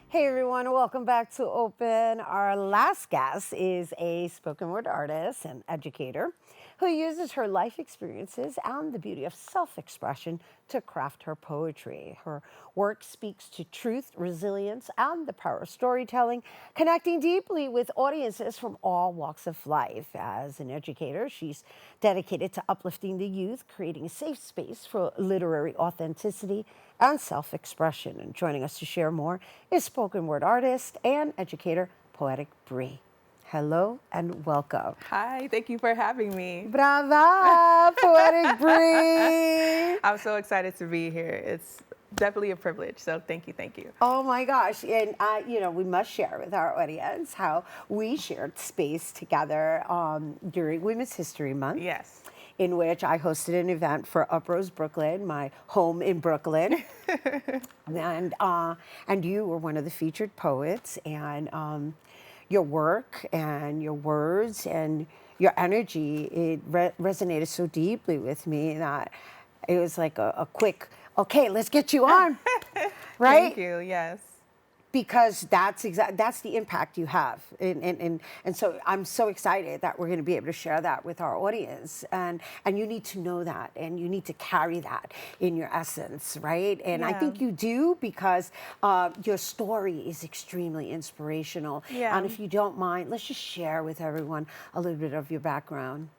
Hey everyone, welcome back to Open. Our last guest is a spoken word artist and educator who uses her life experiences and the beauty of self expression to craft her poetry. Her work speaks to truth, resilience, and the power of storytelling, connecting deeply with audiences from all walks of life. As an educator, she's dedicated to uplifting the youth, creating a safe space for literary authenticity and self expression. And joining us to share more is spoken word artist and educator Poetic Brey. Hello and welcome. Hi, thank you for having me. Brava, Poetic Brey. I'm so excited to be here. It's definitely a privilege. So thank you, thank you. Oh my gosh. And, we must share with our audience how we shared space together during Women's History Month. Yes. In which I hosted an event for Uprose Brooklyn, my home in Brooklyn. And you were one of the featured poets, and your work and your words and your energy, it resonated so deeply with me that it was like a quick, okay, let's get you on, right? Thank you, yes. Because that's the impact you have, and so I'm so excited that we're going to be able to share that with our audience, and you need to know that, and you need to carry that in your essence, right? And I think you do, because your story is extremely inspirational. Yeah. And if you don't mind, let's just share with everyone a little bit of your background.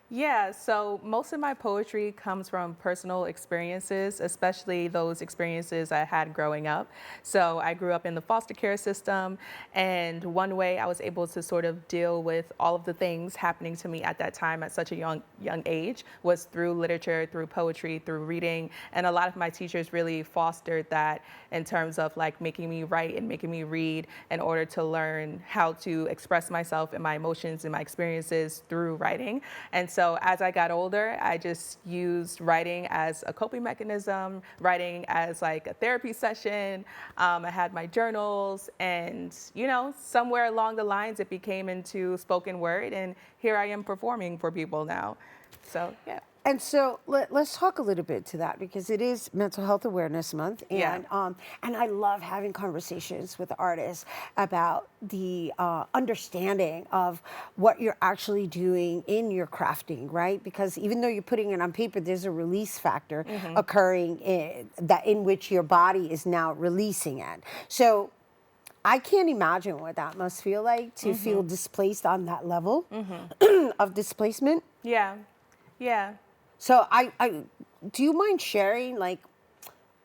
Yeah, so most of my poetry comes from personal experiences, especially those experiences I had growing up. So I grew up in the foster care system, and one way I was able to sort of deal with all of the things happening to me at that time at such a young age was through literature, through poetry, through reading. And a lot of my teachers really fostered that in terms of like making me write and making me read in order to learn how to express myself and my emotions and my experiences through writing. And so as I got older, I just used writing as a coping mechanism, writing as like a therapy session. I had my journals, and somewhere along the lines, it became into spoken word, and here I am performing for people now. So yeah. And so let's talk a little bit to that, because it is Mental Health Awareness Month, and and I love having conversations with artists about the understanding of what you're actually doing in your crafting, right? Because even though you're putting it on paper, there's a release factor occurring in which your body is now releasing it. So I can't imagine what that must feel like to feel displaced on that level of displacement. Yeah. Yeah. So I do you mind sharing, like,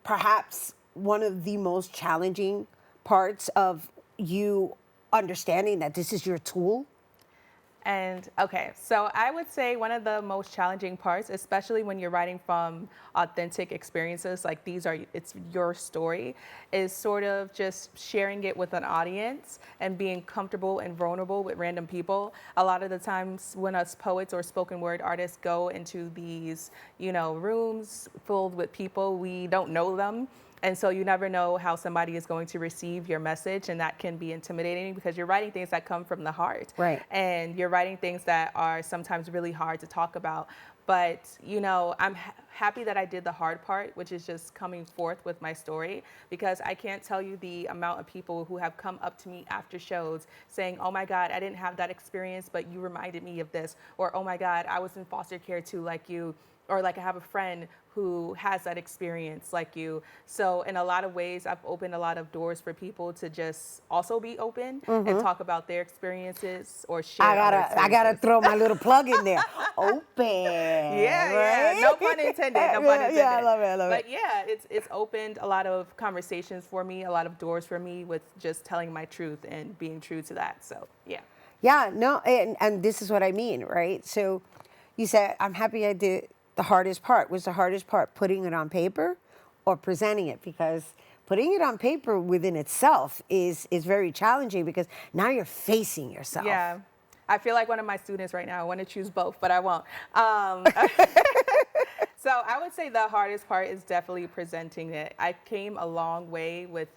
perhaps one of the most challenging parts of you understanding that this is your tool? And okay, so I would say one of the most challenging parts, especially when you're writing from authentic experiences, like it's your story, is sort of just sharing it with an audience and being comfortable and vulnerable with random people. A lot of the times when us poets or spoken word artists go into these, rooms filled with people, we don't know them. And so you never know how somebody is going to receive your message, and that can be intimidating because you're writing things that come from the heart. Right. And you're writing things that are sometimes really hard to talk about. But, I'm happy that I did the hard part, which is just coming forth with my story, because I can't tell you the amount of people who have come up to me after shows saying, oh my God, I didn't have that experience, but you reminded me of this. Or, oh my God, I was in foster care too, like you. Or like I have a friend who has that experience like you. So in a lot of ways, I've opened a lot of doors for people to just also be open and talk about their experiences or share. I gotta throw my little plug in there. Open. Yeah, right? yeah. No pun intended. No pun intended. Yeah, I love it. I love it. But yeah, it's opened a lot of conversations for me, a lot of doors for me with just telling my truth and being true to that. So yeah. Yeah, no, and this is what I mean, right? So you said, I'm happy I did the hardest part. Was the hardest part putting it on paper or presenting it? Because putting it on paper within itself is very challenging, because now you're facing yourself. Yeah. I feel like one of my students right now. I want to choose both, but I won't. So I would say the hardest part is definitely presenting it. I came a long way with,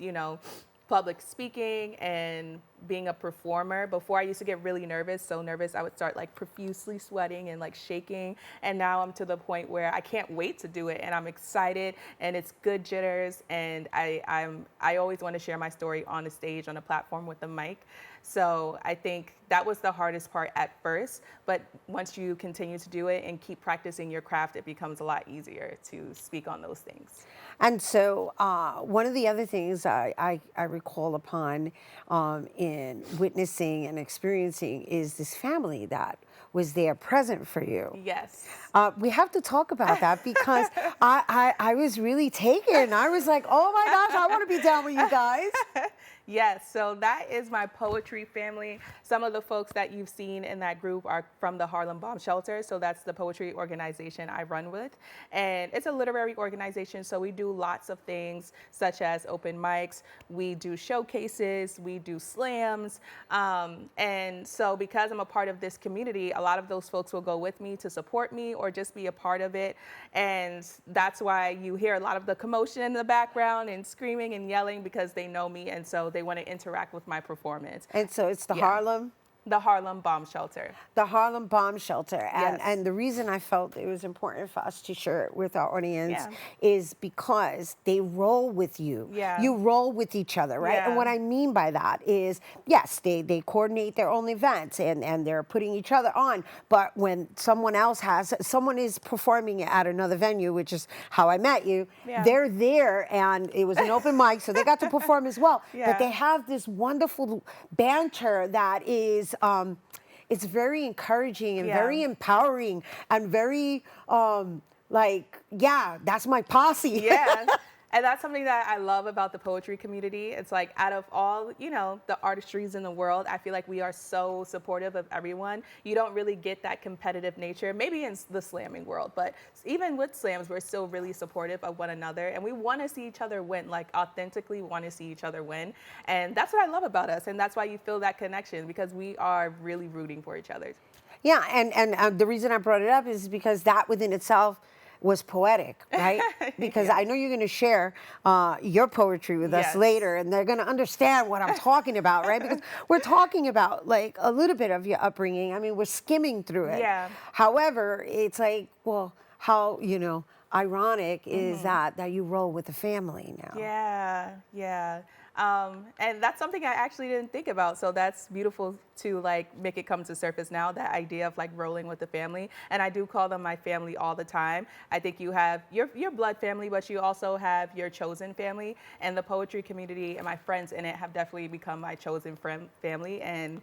public speaking and being a performer. Before, I used to get really nervous, so nervous I would start like profusely sweating and like shaking. And now I'm to the point where I can't wait to do it, and I'm excited, and it's good jitters. And I always want to share my story on the stage, on a platform with a mic. So I think that was the hardest part at first, but once you continue to do it and keep practicing your craft, it becomes a lot easier to speak on those things. And so one of the other things I recall upon in witnessing and experiencing is this family that was there present for you. Yes. We have to talk about that because I was really taken. I was like, oh my gosh, I want to be down with you guys. Yes, so that is my poetry family. Some of the folks that you've seen in that group are from the Harlem Bomb Shelter. So that's the poetry organization I run with. And it's a literary organization, so we do lots of things such as open mics, we do showcases, we do slams. And so because I'm a part of this community, a lot of those folks will go with me to support me or just be a part of it. And that's why you hear a lot of the commotion in the background and screaming and yelling, because they know me, and so they want to interact with my performance. And so it's the Harlem? The Harlem Bomb Shelter. The Harlem Bomb Shelter. Yes. And the reason I felt it was important for us to share it with our audience is because they roll with you. Yeah. You roll with each other, right? Yeah. And what I mean by that is, yes, they coordinate their own events and they're putting each other on. But when someone is performing at another venue, which is how I met you, they're there, and it was an open mic, so they got to perform as well. But they have this wonderful banter that is it's very encouraging and very empowering and very that's my posse. Yeah. And that's something that I love about the poetry community. It's like, out of all, the artistries in the world, I feel like we are so supportive of everyone. You don't really get that competitive nature, maybe in the slamming world, but even with slams, we're still really supportive of one another, and we want to see each other win, like authentically want to see each other win. And that's what I love about us, and that's why you feel that connection, because we are really rooting for each other. Yeah, and the reason I brought it up is because that within itself was poetic, right? Because I know you're going to share your poetry with us later, and they're going to understand what I'm talking about, right? Because we're talking about like a little bit of your upbringing. I mean, we're skimming through it. Yeah. However, it's like, well, how, ironic is that you roll with the family now. Yeah, yeah. And that's something I actually didn't think about. So that's beautiful to like make it come to surface now, that idea of like rolling with the family. And I do call them my family all the time. I think you have your blood family, but you also have your chosen family. And the poetry community and my friends in it have definitely become my chosen family. And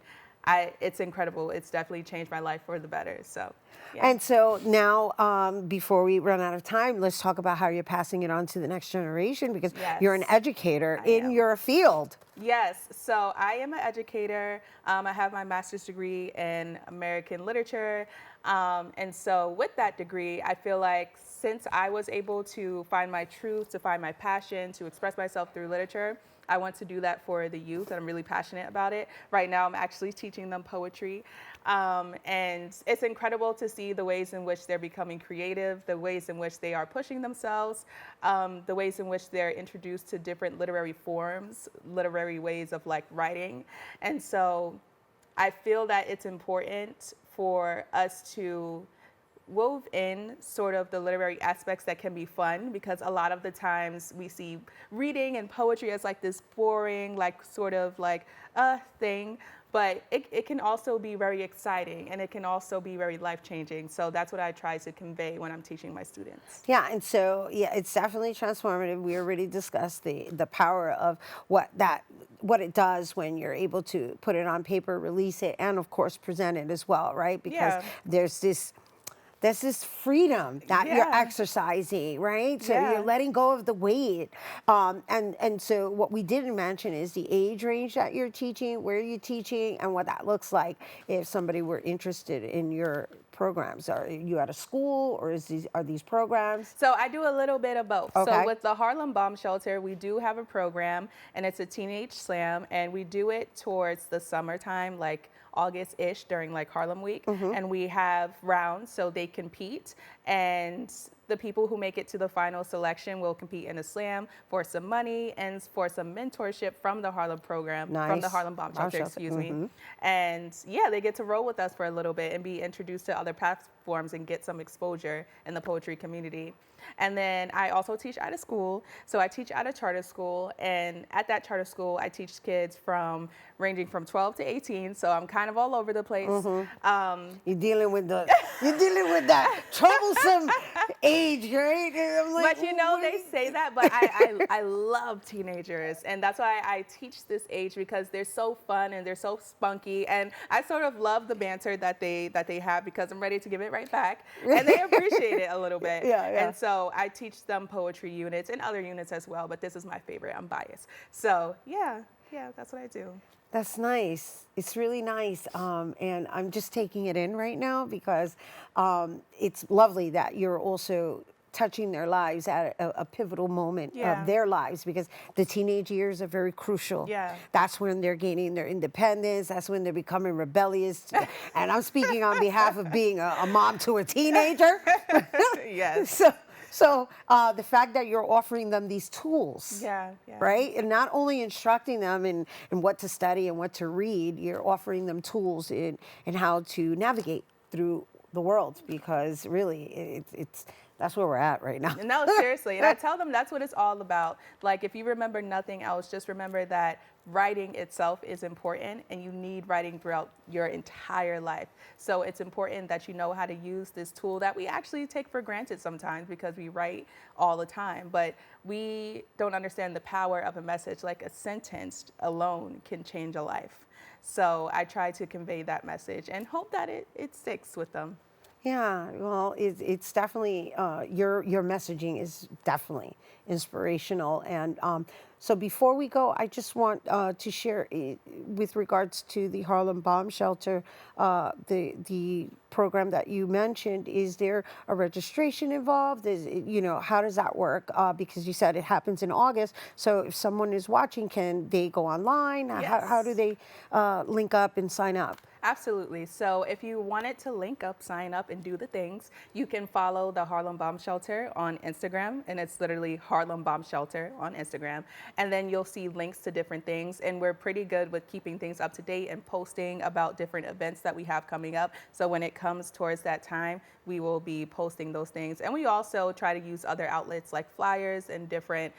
it's incredible. It's definitely changed my life for the better. So, yeah. And so now, before we run out of time, let's talk about how you're passing it on to the next generation, because you're an educator in your field. Yes, so I am an educator. I have my master's degree in American literature. And so with that degree, I feel like since I was able to find my truth, to find my passion, to express myself through literature, I want to do that for the youth, and I'm really passionate about it. Right now, I'm actually teaching them poetry. And it's incredible to see the ways in which they're becoming creative, the ways in which they are pushing themselves, the ways in which they're introduced to different literary forms, literary ways of like writing. And so I feel that it's important for us to wove in sort of the literary aspects that can be fun, because a lot of the times we see reading and poetry as like this boring, like sort of like a thing, but it can also be very exciting, and it can also be very life-changing. So that's what I try to convey when I'm teaching my students. Yeah, and so it's definitely transformative. We already discussed the power of what it does when you're able to put it on paper, release it, and of course present it as well, right? Because there's this freedom that you're exercising, right? So you're letting go of the weight. And so what we didn't mention is the age range that you're teaching, where you're teaching, and what that looks like if somebody were interested in your programs. Are you at a school, or are these programs? So I do a little bit of both. Okay. So with the Harlem Bomb Shelter, we do have a program, and it's a teenage slam, and we do it towards the summertime, like August-ish, during like Harlem Week. And we have rounds, so they compete, and the people who make it to the final selection will compete in a slam for some money and for some mentorship from the Harlem program, from the Nice. Harlem Bomb Bomb Shelter, Shelter, excuse me. And yeah, they get to roll with us for a little bit and be introduced to other platforms and get some exposure in the poetry community. And then I also teach out of school. So I teach at a charter school, and at that charter school, I teach kids from ranging from 12 to 18. So I'm kind of all over the place. You're dealing with that troublesome age, right? And I'm like, But you know, they say that, but I love teenagers. And that's why I teach this age, because they're so fun and they're so spunky. And I sort of love the banter that they have, because I'm ready to give it right back. And they appreciate it a little bit. Yeah. And so I teach them poetry units and other units as well, but this is my favorite. I'm biased. So yeah, that's what I do. That's nice. It's really nice. And I'm just taking it in right now because it's lovely that you're also touching their lives at a pivotal moment Yeah. of their lives, because the teenage years are very crucial. Yeah. That's when they're gaining their independence. That's when they're becoming rebellious. And I'm speaking on behalf of being a mom to a teenager. Yes. So the fact that you're offering them these tools, Yeah. right? And not only instructing them in what to study and what to read, you're offering them tools in how to navigate through the world, because really it's that's where we're at right now. No, seriously. And I tell them that's what it's all about. Like, if you remember nothing else, just remember that writing itself is important, and you need writing throughout your entire life. So it's important that you know how to use this tool that we actually take for granted sometimes, because we write all the time, but we don't understand the power of a message. Like, a sentence alone can change a life. So I try to convey that message and hope that it sticks with them. Yeah, well, it's definitely your messaging is definitely inspirational, and so before we go, I just want to share with regards to the Harlem Bomb Shelter, the program that you mentioned. Is there a registration involved? How does that work? Because you said it happens in August. So if someone is watching, can they go online? Yes. How do they link up and sign up? Absolutely. So if you wanted to link up, sign up, and do the things, you can follow the Harlem Bomb Shelter on Instagram, and it's literally Harlem Bomb Shelter on Instagram. And then you'll see links to different things, and we're pretty good with keeping things up to date and posting about different events that we have coming up. So when it comes towards that time, we will be posting those things. And we also try to use other outlets like flyers and different,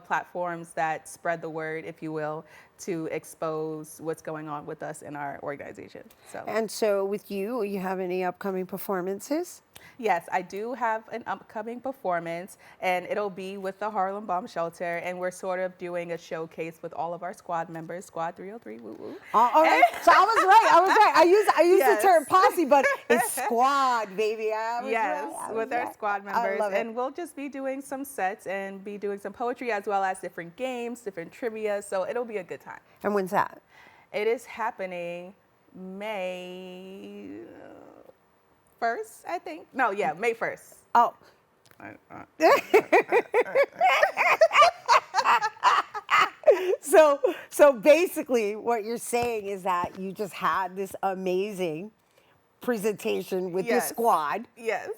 platforms that spread the word, if you will, to expose what's going on with us in our organization. And so with you have any upcoming performances? Yes, I do have an upcoming performance, and it'll be with the Harlem Bomb Shelter, and we're sort of doing a showcase with all of our squad members, Squad 303, woo woo. All right, so I was right. I use Yes. the term posse, but it's squad, baby. Yes, with our squad members, love it. and we'll just be doing some sets and be doing some poetry, as well as different games, different trivia, so it'll be a good time. And when's that? It is happening May 1st, I think. No, yeah, May 1st. Oh. So basically what you're saying is that you just had this amazing presentation with your Yes. squad Yes,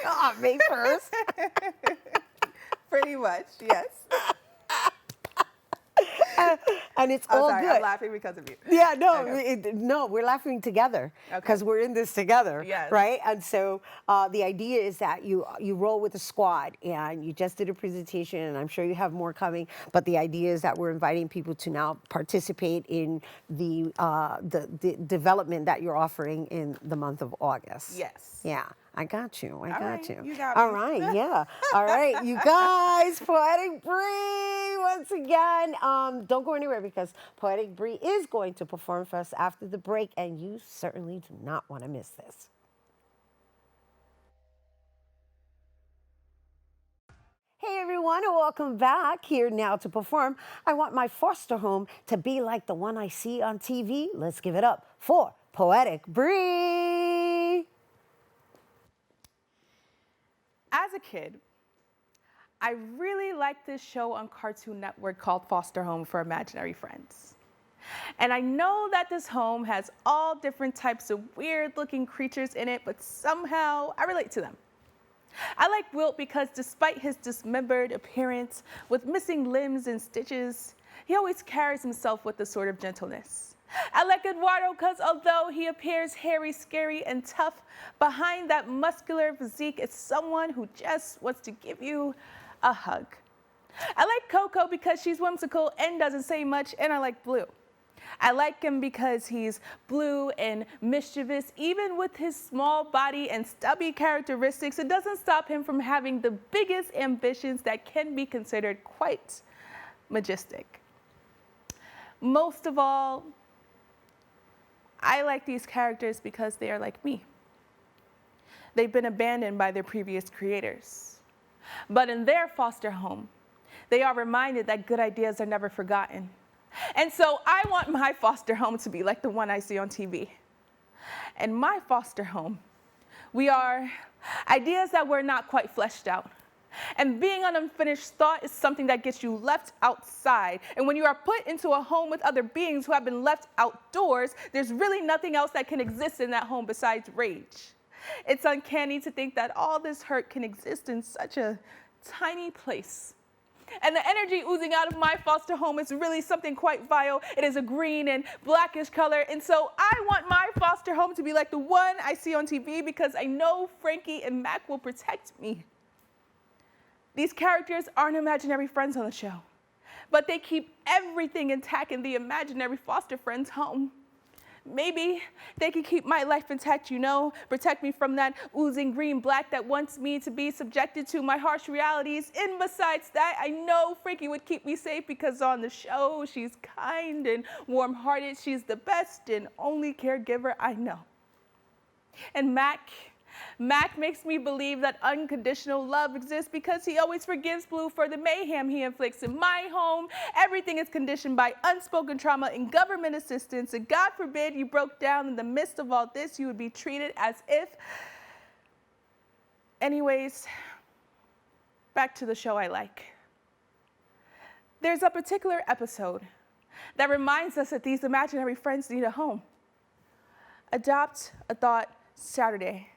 on May 1st. pretty much, yes. And it's Oh, all sorry, good. I'm laughing because of you. Yeah, no, Okay. no, we're laughing together Okay. because we're in this together, Yes. right? And so the idea is that you roll with a squad, and you just did a presentation, and I'm sure you have more coming. But the idea is that we're inviting people to now participate in the development that you're offering in the month of August. Yes. Yeah. I got you. I got right, you. you got All me. right. Yeah. All right. You guys, Poetic Brey, once again. Don't go anywhere, because Poetic Brey is going to perform for us after the break, and you certainly do not want to miss this. Hey everyone, and welcome back. Here now to perform. I want my foster home to be like the one I see on TV. Let's give it up for Poetic Brey. As a kid, I really liked this show on Cartoon Network called Foster Home for Imaginary Friends. And I know that this home has all different types of weird looking creatures in it, but somehow I relate to them. I like Wilt because despite his dismembered appearance with missing limbs and stitches, he always carries himself with a sort of gentleness. I like Eduardo because although he appears hairy, scary, and tough, behind that muscular physique is someone who just wants to give you a hug. I like Coco because she's whimsical and doesn't say much, and I like Blue. I like him because he's blue and mischievous. Even with his small body and stubby characteristics, it doesn't stop him from having the biggest ambitions that can be considered quite majestic. Most of all, I like these characters because they are like me. They've been abandoned by their previous creators. But in their foster home, they are reminded that good ideas are never forgotten. And so I want my foster home to be like the one I see on TV. In my foster home, we are ideas that were not quite fleshed out. And being an unfinished thought is something that gets you left outside. And when you are put into a home with other beings who have been left outdoors, there's really nothing else that can exist in that home besides rage. It's uncanny to think that all this hurt can exist in such a tiny place. And the energy oozing out of my foster home is really something quite vile. It is a green and blackish color. And so I want my foster home to be like the one I see on TV because I know Frankie and Mac will protect me. These characters aren't imaginary friends on the show, but they keep everything intact in the imaginary foster friend's home. Maybe they can keep my life intact, protect me from that oozing green black that wants me to be subjected to my harsh realities. And besides that, I know Frankie would keep me safe because on the show, she's kind and warm-hearted. She's the best and only caregiver I know. And Mac makes me believe that unconditional love exists because he always forgives Blue for the mayhem he inflicts in my home. Everything is conditioned by unspoken trauma and government assistance. And God forbid you broke down in the midst of all this, you would be treated as if. Anyways, back to the show I like. There's a particular episode that reminds us that these imaginary friends need a home. Adopt a Thought Saturday.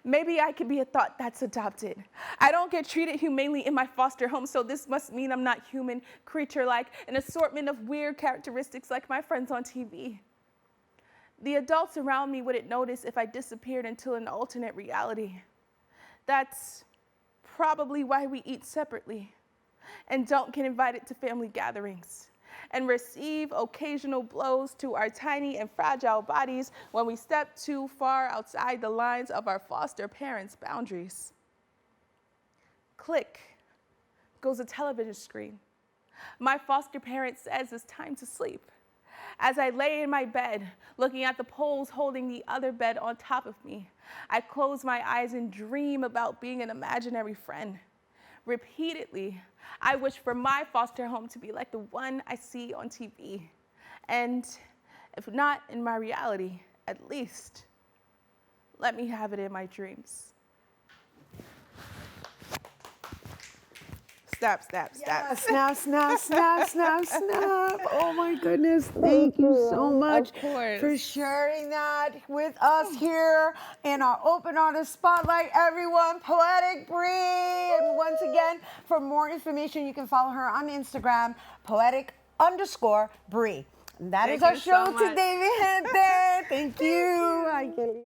Maybe I could be a thought that's adopted. I don't get treated humanely in my foster home, so this must mean I'm not human, creature-like, an assortment of weird characteristics like my friends on TV. The adults around me wouldn't notice if I disappeared into an alternate reality. That's probably why we eat separately and don't get invited to family gatherings and receive occasional blows to our tiny and fragile bodies when we step too far outside the lines of our foster parents' boundaries. Click goes a television screen. My foster parent says it's time to sleep. As I lay in my bed, looking at the poles holding the other bed on top of me, I close my eyes and dream about being an imaginary friend. Repeatedly, I wish for my foster home to be like the one I see on TV. And if not in my reality, at least let me have it in my dreams. Snap, snap, snap. Yeah, snap, snap, snap, snap, snap. Oh my goodness. Thank you so much for sharing that with us here in our Open Artist Spotlight. Everyone, Poetic Brey. And once again, for more information, you can follow her on Instagram, poetic_Brey. And that is our show today. Thank you.